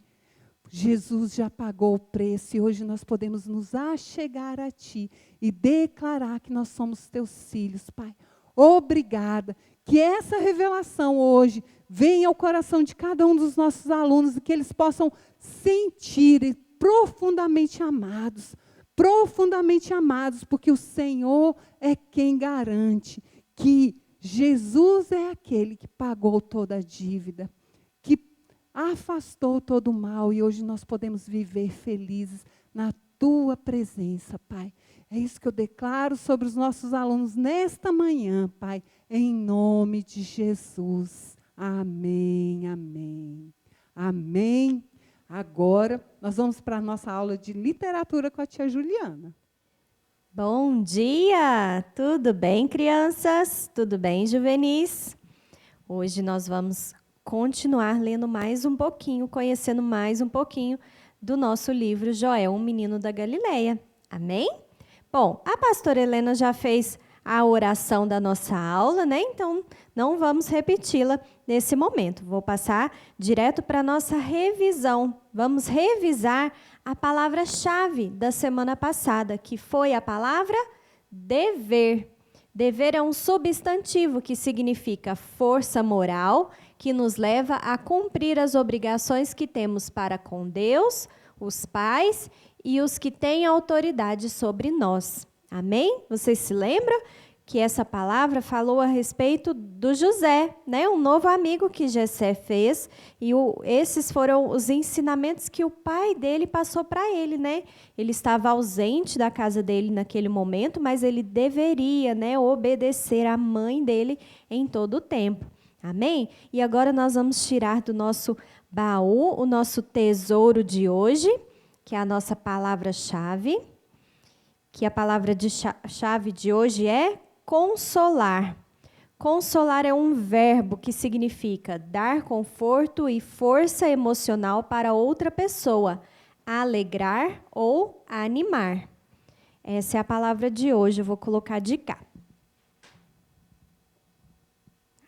Jesus já pagou o preço e hoje nós podemos nos achegar a Ti e declarar que nós somos Teus filhos, Pai. Obrigada. Que essa revelação hoje venha ao coração de cada um dos nossos alunos e que eles possam sentir profundamente amados, porque o Senhor é quem garante que Jesus é aquele que pagou toda a dívida, que afastou todo o mal e hoje nós podemos viver felizes na Tua presença, Pai. É isso que eu declaro sobre os nossos alunos nesta manhã, Pai, em nome de Jesus. Amém, amém, amém. Agora, nós vamos para a nossa aula de literatura com a tia Juliana. Bom dia! Tudo bem, crianças? Tudo bem, juvenis? Hoje nós vamos continuar lendo mais um pouquinho, conhecendo mais um pouquinho do nosso livro Joel, um menino da Galileia. Amém? Bom, a pastora Helena já fez a oração da nossa aula, né? Então, não vamos repeti-la nesse momento. Vou passar direto para a nossa revisão. Vamos revisar a palavra-chave da semana passada, que foi a palavra dever. Dever é um substantivo que significa força moral, que nos leva a cumprir as obrigações que temos para com Deus, os pais e os que têm autoridade sobre nós. Amém? Vocês se lembram que essa palavra falou a respeito do José, né? Um novo amigo que Jessé fez, e esses foram os ensinamentos que o pai dele passou para ele, né? Ele estava ausente da casa dele naquele momento, mas ele deveria, né, obedecer à mãe dele em todo o tempo. Amém? E agora nós vamos tirar do nosso baú o nosso tesouro de hoje, que é a nossa palavra-chave, que a palavra-chave de hoje é consolar. Consolar é um verbo que significa dar conforto e força emocional para outra pessoa, alegrar ou animar. Essa é a palavra de hoje, eu vou colocar de cá.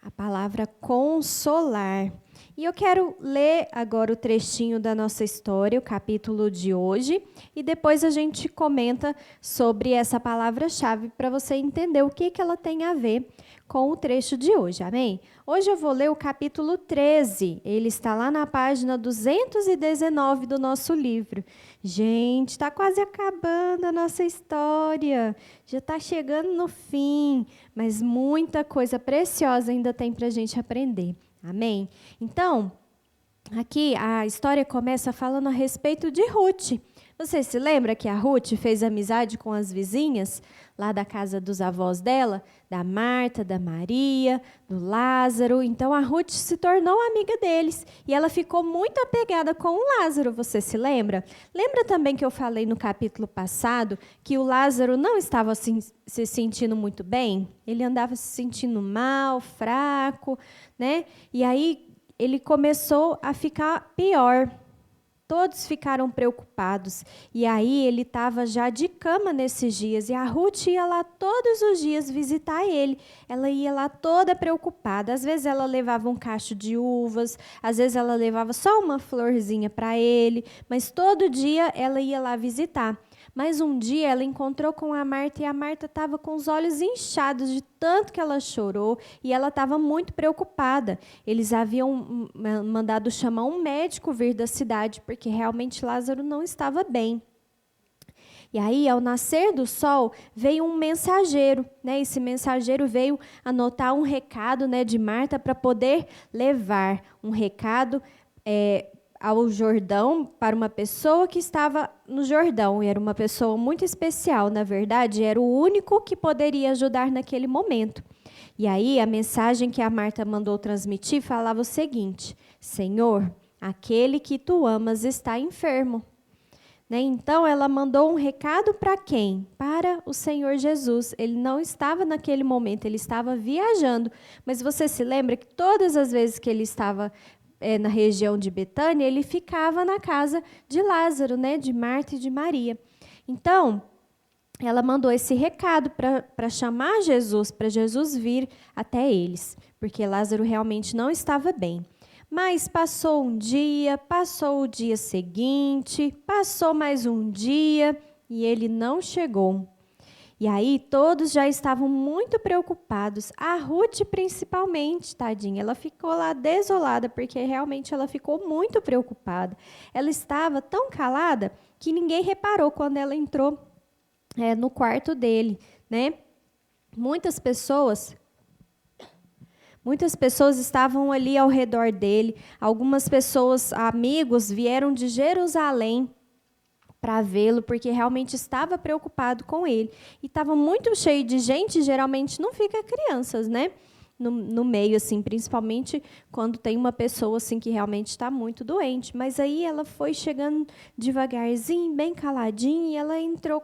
A palavra consolar. E eu quero ler agora o trechinho da nossa história, o capítulo de hoje, e depois a gente comenta sobre essa palavra-chave para você entender o que ela tem a ver com o trecho de hoje, amém? Hoje eu vou ler o capítulo 13, ele está lá na página 219 do nosso livro. Gente, está quase acabando a nossa história, já está chegando no fim, mas muita coisa preciosa ainda tem para a gente aprender. Amém? Então, aqui a história começa falando a respeito de Ruth. Você se lembra que a Ruth fez amizade com as vizinhas lá da casa dos avós dela? Da Marta, da Maria, do Lázaro. Então, a Ruth se tornou amiga deles. E ela ficou muito apegada com o Lázaro, você se lembra? Lembra também que eu falei no capítulo passado que o Lázaro não estava se sentindo muito bem? Ele andava se sentindo mal, fraco, né? E aí, ele começou a ficar pior. Todos ficaram preocupados. E aí ele estava já de cama nesses dias. E a Ruth ia lá todos os dias visitar ele. Ela ia lá toda preocupada. Às vezes ela levava um cacho de uvas. Às vezes ela levava só uma florzinha para ele. Mas todo dia ela ia lá visitar. Mas um dia ela encontrou com a Marta e a Marta estava com os olhos inchados de tanto que ela chorou e ela estava muito preocupada. Eles haviam mandado chamar um médico vir da cidade, porque realmente Lázaro não estava bem. E aí, ao nascer do sol, veio um mensageiro, né? Esse mensageiro veio anotar um recado, né, de Marta para poder levar um recado ao Jordão para uma pessoa que estava no Jordão. E era uma pessoa muito especial, na verdade, era o único que poderia ajudar naquele momento. E aí, a mensagem que a Marta mandou transmitir falava o seguinte: Senhor, aquele que tu amas está enfermo. Então, ela mandou um recado para quem? Para o Senhor Jesus. Ele não estava naquele momento, ele estava viajando. Mas você se lembra que todas as vezes que ele estava na região de Betânia, ele ficava na casa de Lázaro, né? De Marta e de Maria. Então, ela mandou esse recado para chamar Jesus, para Jesus vir até eles, porque Lázaro realmente não estava bem. Mas passou um dia, passou o dia seguinte, passou mais um dia e ele não chegou. E aí todos já estavam muito preocupados. A Ruth principalmente, tadinha, ela ficou lá desolada, porque realmente ela ficou muito preocupada. Ela estava tão calada que ninguém reparou quando ela entrou no quarto dele, né? Muitas pessoas estavam ali ao redor dele. Algumas pessoas, amigos, vieram de Jerusalém para vê-lo, porque realmente estava preocupado com ele. E estava muito cheio de gente, geralmente não fica crianças, né? No meio, assim, principalmente quando tem uma pessoa assim que realmente está muito doente. Mas aí ela foi chegando devagarzinho, bem caladinha, e ela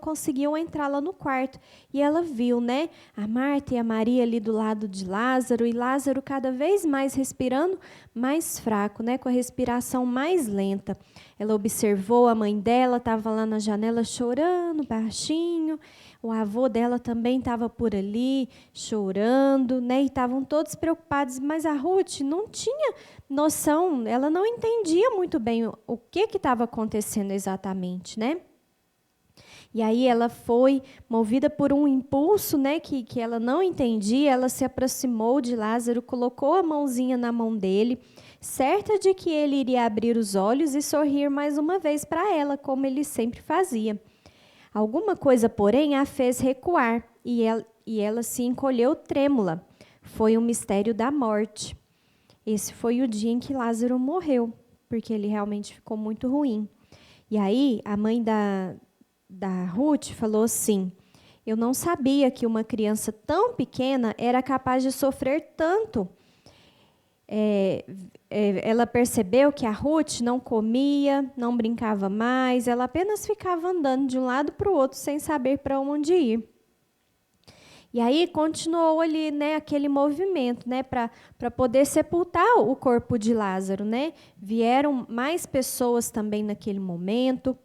conseguiu entrar lá no quarto. E ela viu, né, a Marta e a Maria ali do lado de Lázaro, e Lázaro cada vez mais respirando mais fraco, né, com a respiração mais lenta. Ela observou a mãe dela, estava lá na janela chorando baixinho. O avô dela também estava por ali, chorando, né? E estavam todos preocupados, mas a Ruth não tinha noção, ela não entendia muito bem o que estava acontecendo exatamente, né? E aí ela foi, movida por um impulso, né, que ela não entendia, ela se aproximou de Lázaro, colocou a mãozinha na mão dele, certa de que ele iria abrir os olhos e sorrir mais uma vez para ela, como ele sempre fazia. Alguma coisa, porém, a fez recuar, e ela se encolheu trêmula. Foi o mistério da morte. Esse foi o dia em que Lázaro morreu, porque ele realmente ficou muito ruim. E aí, a mãe da Ruth falou assim: eu não sabia que uma criança tão pequena era capaz de sofrer tanto. Ela percebeu que a Ruth não comia, não brincava mais, ela apenas ficava andando de um lado para o outro sem saber para onde ir. E aí continuou ali, né, aquele movimento, né, para poder sepultar o corpo de Lázaro, né? Vieram mais pessoas também naquele momento.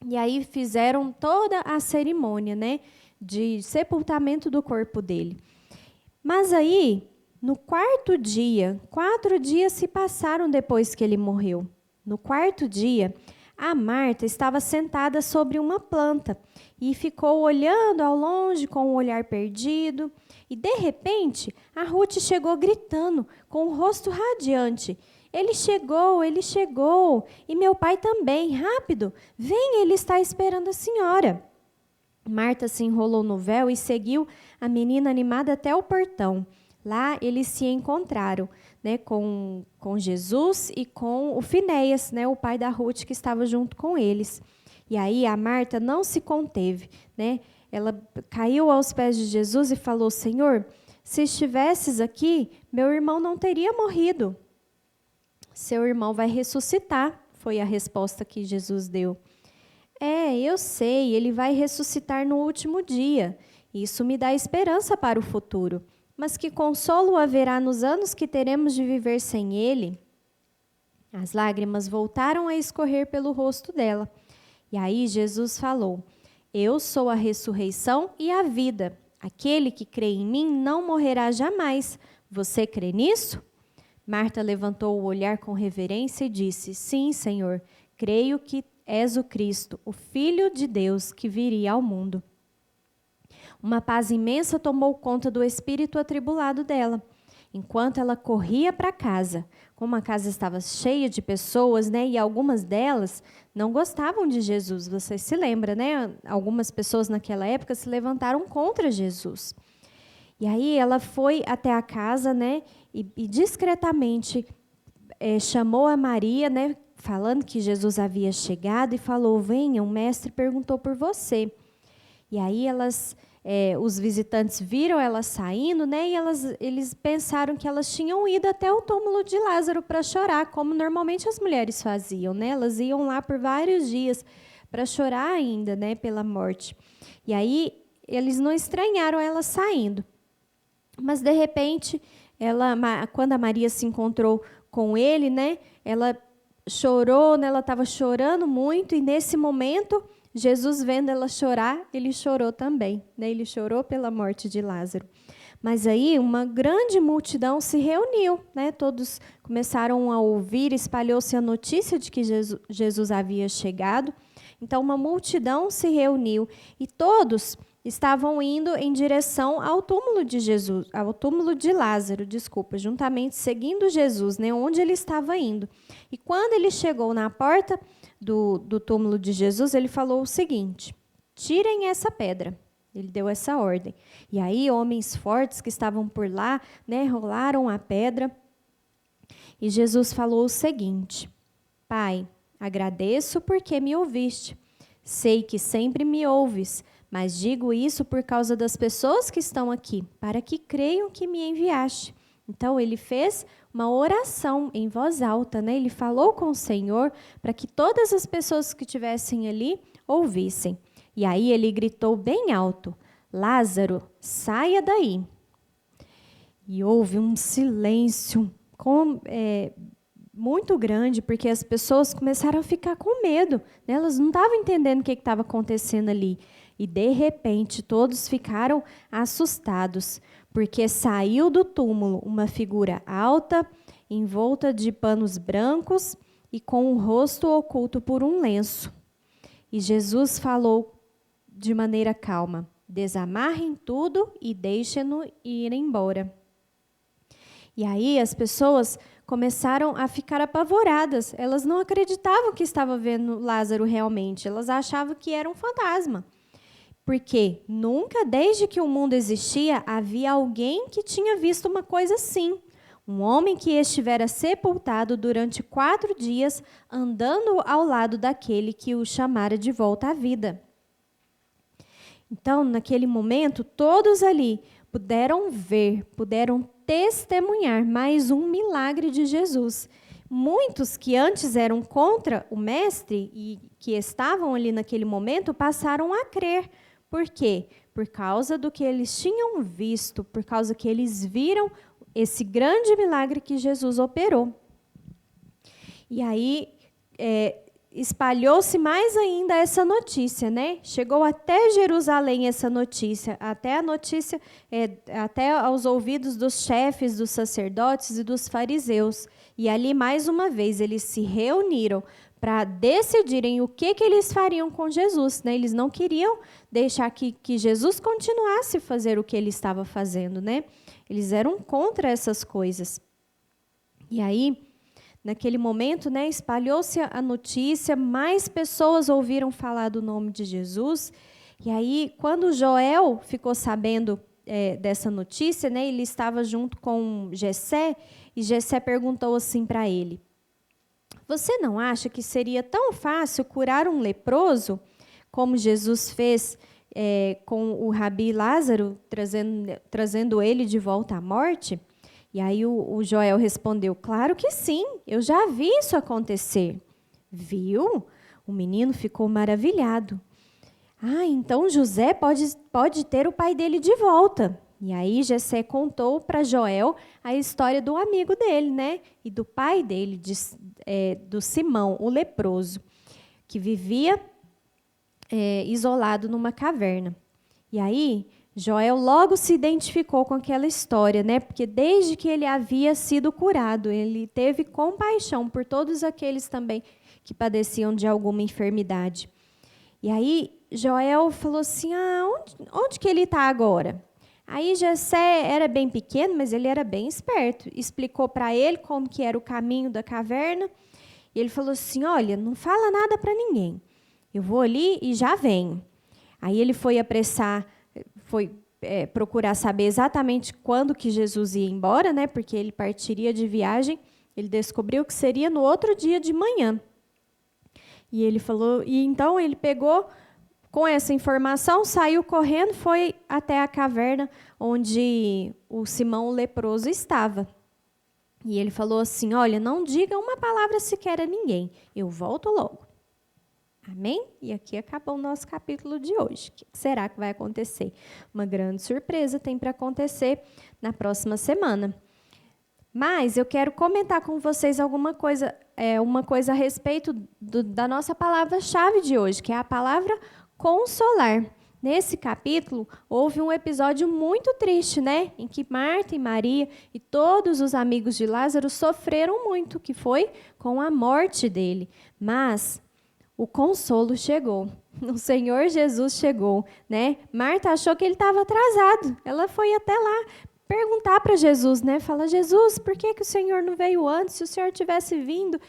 E aí fizeram toda a cerimônia, né, de sepultamento do corpo dele. Mas aí, no quarto dia, 4 dias se passaram depois que ele morreu. No quarto dia, a Marta estava sentada sobre uma planta e ficou olhando ao longe com o olhar perdido. E, de repente, a Ruth chegou gritando, com o rosto radiante: ele chegou, e meu pai também, rápido, vem, ele está esperando a senhora. Marta se enrolou no véu e seguiu a menina animada até o portão. Lá eles se encontraram, né, com Jesus e com o Finéias, né, o pai da Ruth, que estava junto com eles. E aí a Marta não se conteve, né? Ela caiu aos pés de Jesus e falou: Senhor, se estivesses aqui, meu irmão não teria morrido. Seu irmão vai ressuscitar, foi a resposta que Jesus deu. Eu sei, ele vai ressuscitar no último dia. Isso me dá esperança para o futuro. Mas que consolo haverá nos anos que teremos de viver sem ele? As lágrimas voltaram a escorrer pelo rosto dela. E aí Jesus falou: eu sou a ressurreição e a vida. Aquele que crê em mim não morrerá jamais. Você crê nisso? Marta levantou o olhar com reverência e disse: sim, Senhor, creio que és o Cristo, o Filho de Deus que viria ao mundo. Uma paz imensa tomou conta do espírito atribulado dela. Enquanto ela corria para casa, como a casa estava cheia de pessoas, né, e algumas delas não gostavam de Jesus. Vocês se lembram, né? Algumas pessoas naquela época se levantaram contra Jesus. E aí ela foi até a casa, né, e discretamente chamou a Maria, né, falando que Jesus havia chegado, e falou: venha, o mestre perguntou por você. E aí os visitantes viram ela saindo, né, e eles pensaram que elas tinham ido até o túmulo de Lázaro para chorar, como normalmente as mulheres faziam, né? Elas iam lá por vários dias para chorar ainda, né, pela morte. E aí eles não estranharam ela saindo. Mas de repente, quando a Maria se encontrou com ele, né, ela chorou, né, ela estava chorando muito, e nesse momento, Jesus, vendo ela chorar, ele chorou também, né? Ele chorou pela morte de Lázaro. Mas aí uma grande multidão se reuniu, né? Todos começaram a ouvir, espalhou-se a notícia de que Jesus havia chegado. Então uma multidão se reuniu e todos estavam indo em direção ao túmulo de Jesus, ao túmulo de Lázaro, juntamente seguindo Jesus, né? Onde ele estava indo. E quando ele chegou na porta do túmulo de Jesus, ele falou o seguinte: tirem essa pedra. Ele deu essa ordem. E aí homens fortes que estavam por lá, né, rolaram a pedra. E Jesus falou o seguinte: Pai, agradeço porque me ouviste. Sei que sempre me ouves, mas digo isso por causa das pessoas que estão aqui, para que creiam que me enviaste. Então, ele fez uma oração em voz alta, né? Ele falou com o Senhor para que todas as pessoas que estivessem ali ouvissem. E aí ele gritou bem alto: Lázaro, saia daí. E houve um silêncio muito grande, porque as pessoas começaram a ficar com medo, né? Elas não estavam entendendo o que estava acontecendo ali. E, de repente, todos ficaram assustados, porque saiu do túmulo uma figura alta, envolta de panos brancos e com o rosto oculto por um lenço. E Jesus falou de maneira calma: desamarrem tudo e deixem-no ir embora. E aí as pessoas começaram a ficar apavoradas. Elas não acreditavam que estavam vendo Lázaro realmente. Elas achavam que era um fantasma. Porque nunca, desde que o mundo existia, havia alguém que tinha visto uma coisa assim. Um homem que estivera sepultado durante 4 dias, andando ao lado daquele que o chamara de volta à vida. Então, naquele momento, todos ali puderam ver, puderam testemunhar mais um milagre de Jesus. Muitos que antes eram contra o mestre e que estavam ali naquele momento passaram a crer. Por quê? Por causa do que eles tinham visto, por causa que eles viram esse grande milagre que Jesus operou. E aí espalhou-se mais ainda essa notícia, né? Chegou até Jerusalém essa notícia, até aos ouvidos dos chefes, dos sacerdotes e dos fariseus. E ali, mais uma vez, eles se reuniram para decidirem o que eles fariam com Jesus, né? Eles não queriam deixar que Jesus continuasse a fazer o que ele estava fazendo, né? Eles eram contra essas coisas. E aí, naquele momento, né, espalhou-se a notícia, mais pessoas ouviram falar do nome de Jesus. E aí, quando Joel ficou sabendo dessa notícia, né, ele estava junto com Jessé, e Jessé perguntou assim para ele: você não acha que seria tão fácil curar um leproso, como Jesus fez com o Rabi Lázaro, trazendo ele de volta à morte? E aí o Joel respondeu: claro que sim, eu já vi isso acontecer. Viu? O menino ficou maravilhado. Então José pode ter o pai dele de volta. E aí Jessé contou para Joel a história do amigo dele, né? E do pai dele, do Simão, o leproso, que vivia isolado numa caverna. E aí Joel logo se identificou com aquela história, né? Porque desde que ele havia sido curado, ele teve compaixão por todos aqueles também que padeciam de alguma enfermidade. E aí Joel falou assim, onde que ele está agora? Aí Jessé era bem pequeno, mas ele era bem esperto. Explicou para ele como que era o caminho da caverna. E ele falou assim, olha, não fala nada para ninguém. Eu vou ali e já venho. Aí ele foi apressar, procurar saber exatamente quando que Jesus ia embora, né? Porque ele partiria de viagem. Ele descobriu que seria no outro dia de manhã. E ele falou, e então ele pegou com essa informação, saiu correndo, foi até a caverna onde o Simão o leproso estava. E ele falou assim, olha, não diga uma palavra sequer a ninguém, eu volto logo. Amém? E aqui acabou o nosso capítulo de hoje. O que será que vai acontecer? Uma grande surpresa tem para acontecer na próxima semana. Mas eu quero comentar com vocês uma coisa a respeito da nossa palavra-chave de hoje, que é a palavra consolar. Nesse capítulo, houve um episódio muito triste, né? Em que Marta e Maria e todos os amigos de Lázaro sofreram muito, que foi com a morte dele. Mas o consolo chegou. O Senhor Jesus chegou, né? Marta achou que ele estava atrasado. Ela foi até lá perguntar para Jesus, né? Fala, Jesus, por que o Senhor não veio antes? Se o Senhor tivesse vindo,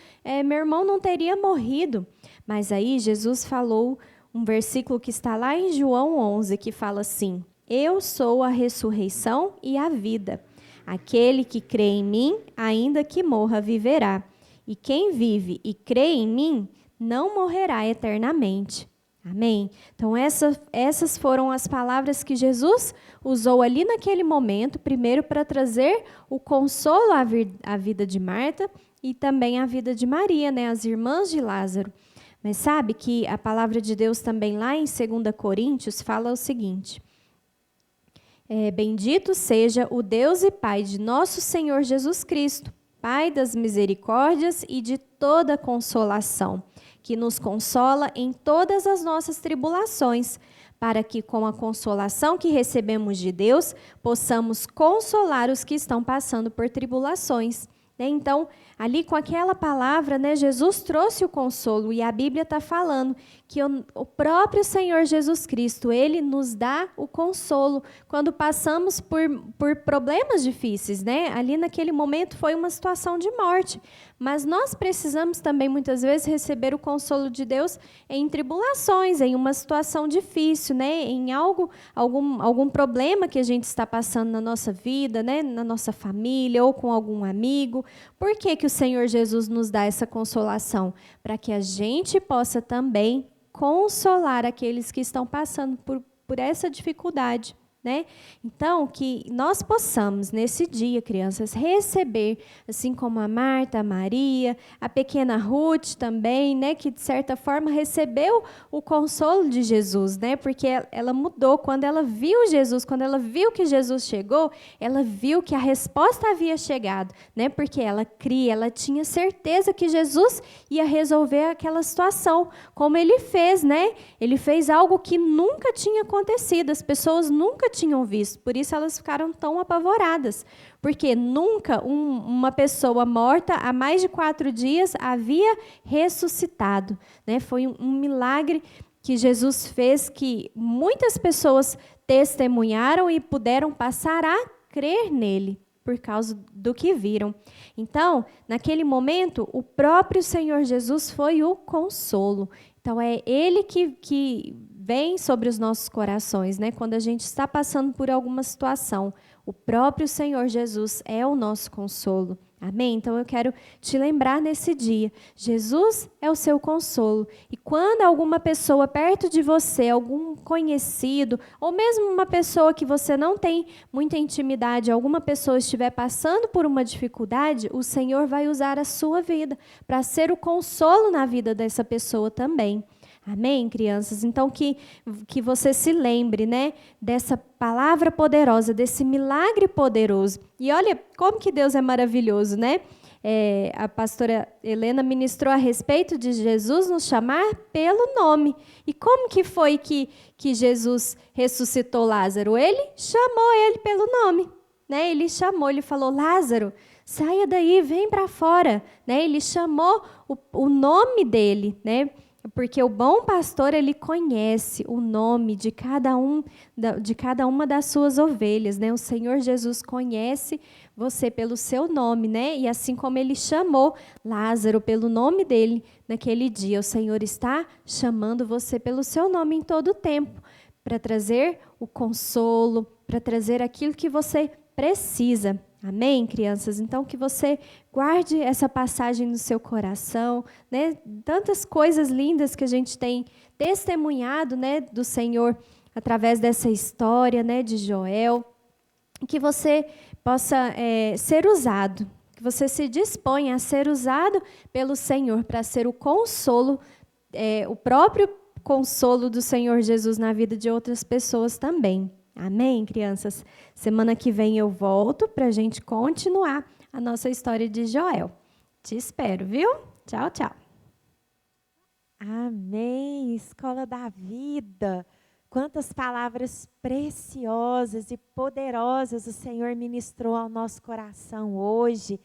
meu irmão não teria morrido. Mas aí Jesus falou um versículo que está lá em João 11, que fala assim, eu sou a ressurreição e a vida. Aquele que crê em mim, ainda que morra, viverá. E quem vive e crê em mim, não morrerá eternamente. Amém? Então, essas foram as palavras que Jesus usou ali naquele momento, primeiro para trazer o consolo à vida de Marta e também à vida de Maria, né, as irmãs de Lázaro. Mas sabe que a palavra de Deus também lá em 2 Coríntios fala o seguinte, bendito seja o Deus e Pai de nosso Senhor Jesus Cristo, Pai das misericórdias e de toda consolação, que nos consola em todas as nossas tribulações, para que com a consolação que recebemos de Deus, possamos consolar os que estão passando por tribulações. Então, ali com aquela palavra, né, Jesus trouxe o consolo e a Bíblia está falando que o próprio Senhor Jesus Cristo, Ele nos dá o consolo quando passamos por problemas difíceis, né? Ali naquele momento foi uma situação de morte, mas nós precisamos também muitas vezes receber o consolo de Deus em tribulações, em uma situação difícil, né? Em algum problema que a gente está passando na nossa vida, né? Na nossa família ou com algum amigo. Por que o Senhor Jesus nos dá essa consolação? Para que a gente possa também consolar aqueles que estão passando por essa dificuldade, né? Então, que nós possamos, nesse dia, crianças, receber, assim como a Marta, a Maria, a pequena Ruth também, né? Que, de certa forma, recebeu o consolo de Jesus, né? Porque ela mudou. Quando ela viu Jesus, quando ela viu que Jesus chegou, ela viu que a resposta havia chegado, né? Porque ela cria, ela tinha certeza que Jesus ia resolver aquela situação, como ele fez, né? Ele fez algo que nunca tinha acontecido, as pessoas nunca tinham visto, por isso elas ficaram tão apavoradas, porque nunca uma pessoa morta há mais de 4 dias havia ressuscitado, né? Foi um milagre que Jesus fez, que muitas pessoas testemunharam e puderam passar a crer nele, por causa do que viram. Então, naquele momento, o próprio Senhor Jesus foi o consolo. Então, é Ele que vem sobre os nossos corações, né? Quando a gente está passando por alguma situação, o próprio Senhor Jesus é o nosso consolo. Amém? Então, eu quero te lembrar nesse dia, Jesus é o seu consolo. E quando alguma pessoa perto de você, algum conhecido, ou mesmo uma pessoa que você não tem muita intimidade, alguma pessoa estiver passando por uma dificuldade, o Senhor vai usar a sua vida para ser o consolo na vida dessa pessoa também. Amém, crianças? Então, que você se lembre, né, dessa palavra poderosa, desse milagre poderoso. E olha como que Deus é maravilhoso, né? A pastora Helena ministrou a respeito de Jesus nos chamar pelo nome. E como que foi que Jesus ressuscitou Lázaro? Ele chamou ele pelo nome, né? Ele chamou, ele falou, Lázaro, saia daí, vem para fora, né? Ele chamou o nome dele, né? Porque o bom pastor, ele conhece o nome de cada uma das suas ovelhas, né? O Senhor Jesus conhece você pelo seu nome, né? E assim como ele chamou Lázaro pelo nome dele naquele dia, o Senhor está chamando você pelo seu nome em todo o tempo, para trazer o consolo, para trazer aquilo que você precisa. Amém, crianças? Então, que você guarde essa passagem no seu coração, né? Tantas coisas lindas que a gente tem testemunhado, né, do Senhor através dessa história, né, de Joel. Que você possa ser usado, que você se disponha a ser usado pelo Senhor para ser o consolo, o próprio consolo do Senhor Jesus na vida de outras pessoas também. Amém, crianças? Semana que vem eu volto para a gente continuar a nossa história de Joel. Te espero, viu? Tchau, tchau. Amém, Escola da Vida. Quantas palavras preciosas e poderosas o Senhor ministrou ao nosso coração hoje.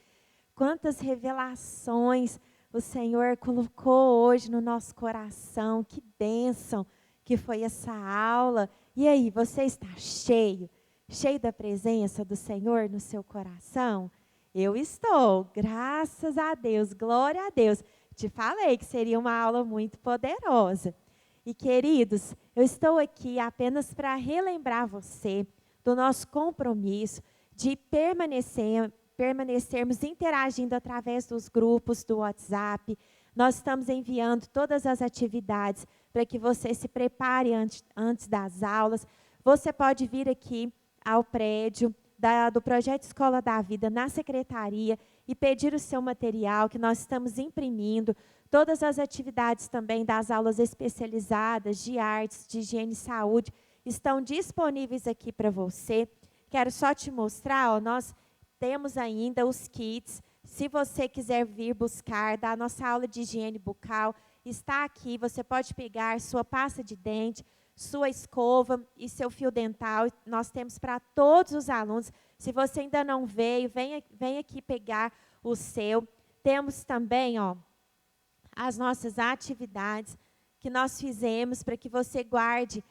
Quantas revelações o Senhor colocou hoje no nosso coração. Que bênção que foi essa aula. E aí, você está cheio da presença do Senhor no seu coração? Eu estou, graças a Deus, glória a Deus. Te falei que seria uma aula muito poderosa. E, queridos, eu estou aqui apenas para relembrar você do nosso compromisso de permanecermos interagindo através dos grupos do WhatsApp. Nós estamos enviando todas as atividades para que você se prepare antes das aulas. Você pode vir aqui ao prédio do Projeto Escola da Vida, na secretaria, e pedir o seu material, que nós estamos imprimindo. Todas as atividades também das aulas especializadas de artes, de higiene e saúde, estão disponíveis aqui para você. Quero só te mostrar, ó, nós temos ainda os kits. Se você quiser vir buscar da nossa aula de higiene bucal, está aqui. Você pode pegar sua pasta de dente, sua escova e seu fio dental. Nós temos para todos os alunos. Se você ainda não veio, vem aqui pegar o seu. Temos também, ó, as nossas atividades que nós fizemos para que você guarde,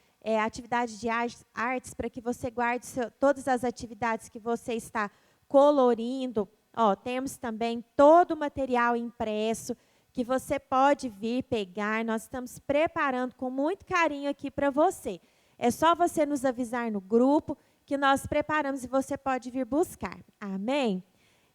atividade de artes, para que você guarde todas as atividades que você está colorindo. Ó, temos também todo o material impresso que você pode vir pegar. Nós estamos preparando com muito carinho aqui para você. É só você nos avisar no grupo que nós preparamos e você pode vir buscar. Amém?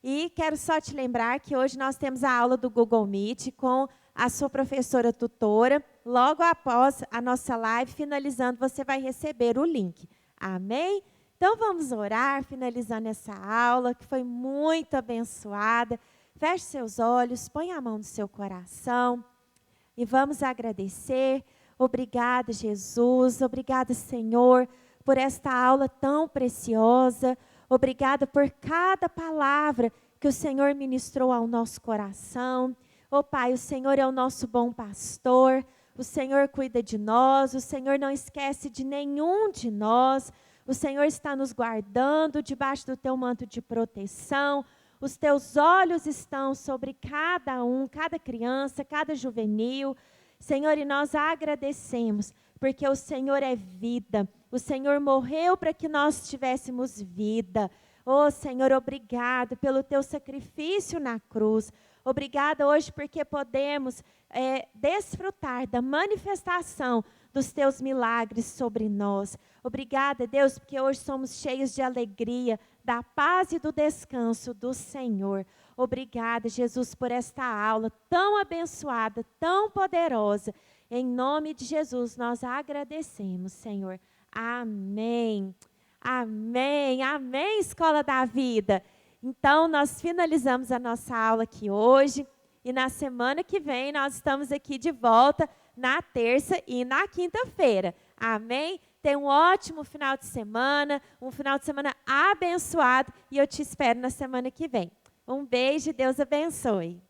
E quero só te lembrar que hoje nós temos a aula do Google Meet com a sua professora tutora. Logo após a nossa live, finalizando, você vai receber o link. Amém? Então, vamos orar, finalizando essa aula, que foi muito abençoada. Feche seus olhos, põe a mão no seu coração e vamos agradecer. Obrigada, Jesus. Obrigada, Senhor, por esta aula tão preciosa. Obrigada por cada palavra que o Senhor ministrou ao nosso coração. Ó Pai, o Senhor é o nosso bom pastor. O Senhor cuida de nós. O Senhor não esquece de nenhum de nós. O Senhor está nos guardando debaixo do teu manto de proteção. Os teus olhos estão sobre cada um, cada criança, cada juvenil. Senhor, e nós agradecemos, porque o Senhor é vida. O Senhor morreu para que nós tivéssemos vida. Oh, Senhor, obrigado pelo teu sacrifício na cruz. Obrigada hoje porque podemos desfrutar da manifestação dos teus milagres sobre nós. Obrigada, Deus, porque hoje somos cheios de alegria, da paz e do descanso do Senhor. Obrigada, Jesus, por esta aula tão abençoada, tão poderosa. Em nome de Jesus, nós agradecemos, Senhor. Amém. Amém. Amém, Escola da Vida. Então, nós finalizamos a nossa aula aqui hoje. E na semana que vem, nós estamos aqui de volta na terça e na quinta-feira. Amém? Tenha um ótimo final de semana, um final de semana abençoado. E eu te espero na semana que vem. Um beijo e Deus abençoe.